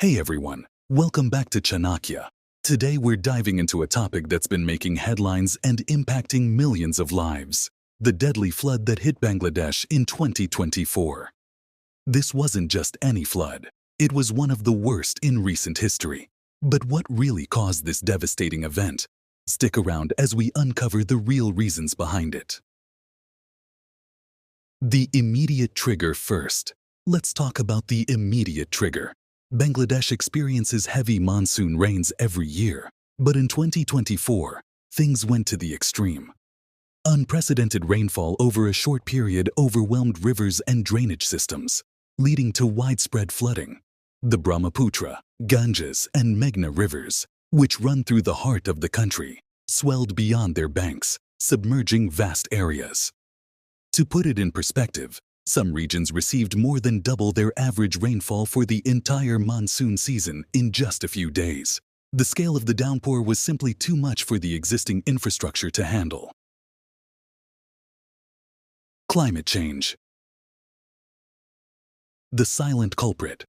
Hey everyone, welcome back to Chanakya. Today we're diving into a topic that's been making headlines and impacting millions of lives: the deadly flood that hit Bangladesh in 2024. This wasn't just any flood, it was one of the worst in recent history. But what really caused this devastating event? Stick around as we uncover the real reasons behind it. The immediate trigger first. Let's talk about the immediate trigger. Bangladesh experiences heavy monsoon rains every year, but in 2024, things went to the extreme. Unprecedented rainfall over a short period overwhelmed rivers and drainage systems, leading to widespread flooding. The Brahmaputra, Ganges, and Meghna rivers, which run through the heart of the country, swelled beyond their banks, submerging vast areas. To put it in perspective, some regions received more than double their average rainfall for the entire monsoon season in just a few days. The scale of the downpour was simply too much for the existing infrastructure to handle. Climate change. The silent culprit.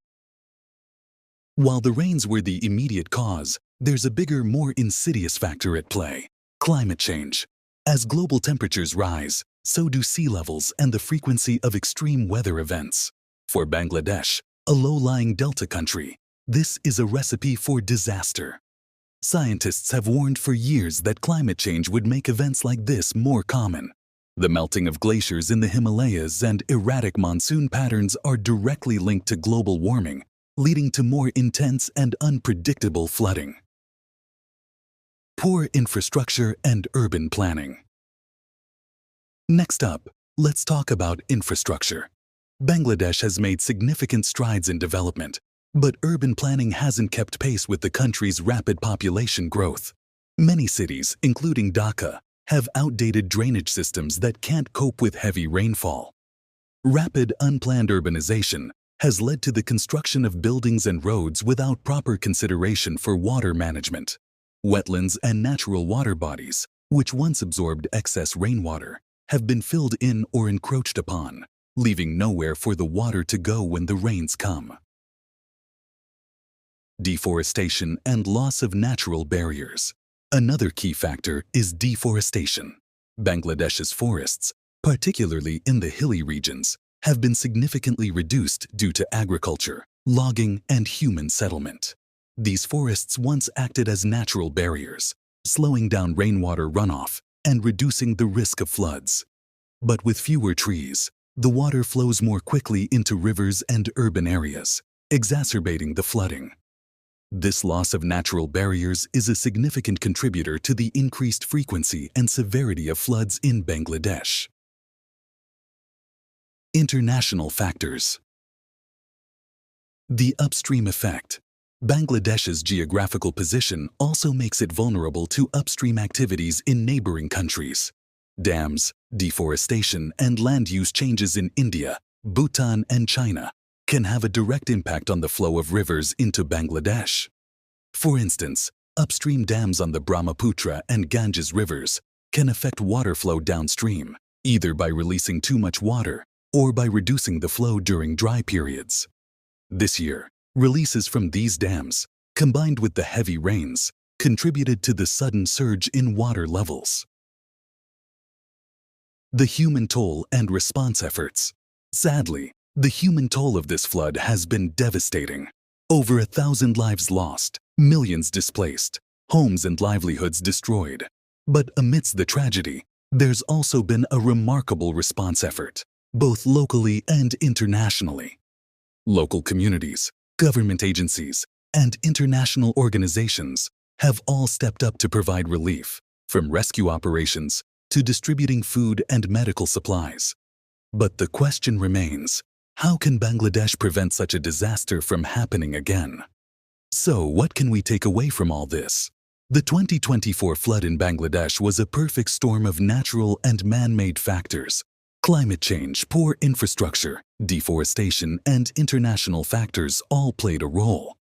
While the rains were the immediate cause, there's a bigger, more insidious factor at play: climate change. As global temperatures rise, so do sea levels and the frequency of extreme weather events. For Bangladesh, a low-lying delta country, this is a recipe for disaster. Scientists have warned for years that climate change would make events like this more common. The melting of glaciers in the Himalayas and erratic monsoon patterns are directly linked to global warming, leading to more intense and unpredictable flooding. Poor infrastructure and urban planning. Next up, let's talk about infrastructure. Bangladesh has made significant strides in development, but urban planning hasn't kept pace with the country's rapid population growth. Many cities, including Dhaka, have outdated drainage systems that can't cope with heavy rainfall. Rapid, unplanned urbanization has led to the construction of buildings and roads without proper consideration for water management. Wetlands and natural water bodies, which once absorbed excess rainwater, have been filled in or encroached upon, leaving nowhere for the water to go when the rains come. Deforestation and loss of natural barriers. Another key factor is deforestation. Bangladesh's forests, particularly in the hilly regions, have been significantly reduced due to agriculture, logging, and human settlement. These forests once acted as natural barriers, slowing down rainwater runoff and reducing the risk of floods. But with fewer trees, the water flows more quickly into rivers and urban areas, exacerbating the flooding. This loss of natural barriers is a significant contributor to the increased frequency and severity of floods in Bangladesh. International factors. The upstream effect. Bangladesh's geographical position also makes it vulnerable to upstream activities in neighboring countries. Dams, deforestation, and land use changes in India, Bhutan, and China can have a direct impact on the flow of rivers into Bangladesh. For instance, upstream dams on the Brahmaputra and Ganges rivers can affect water flow downstream, either by releasing too much water or by reducing the flow during dry periods. This year, releases from these dams, combined with the heavy rains, contributed to the sudden surge in water levels. The human toll and response efforts. Sadly, the human toll of this flood has been devastating. Over 1,000 lives lost, millions displaced, homes and livelihoods destroyed. But amidst the tragedy, there's also been a remarkable response effort, both locally and internationally. Local communities, government agencies, and international organizations have all stepped up to provide relief, from rescue operations to distributing food and medical supplies. But the question remains: how can Bangladesh prevent such a disaster from happening again? So, what can we take away from all this? The 2024 flood in Bangladesh was a perfect storm of natural and man-made factors. Climate change, poor infrastructure, deforestation, and international factors all played a role.